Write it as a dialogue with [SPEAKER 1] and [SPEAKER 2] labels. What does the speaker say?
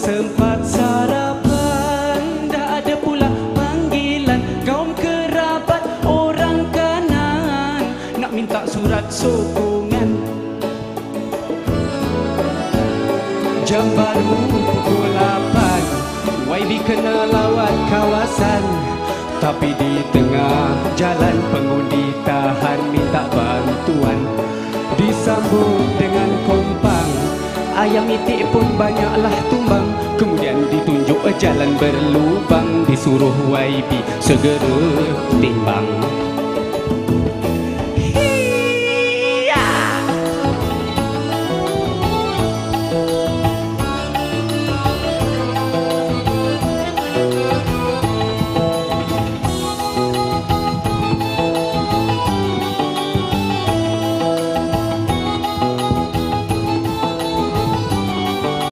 [SPEAKER 1] sempat sarapan, dah ada pula panggilan kaum kerabat orang kanan nak minta surat sokongan. Jam baru pukul 8, YB kena lawat kawasan, tapi di tengah jalan pengundi tahan minta bantuan. Disambut dengan kompang, ayam itik pun banyaklah tumbang. Kemudian ditunjuk jalan berlubang, disuruh YB segera timbang.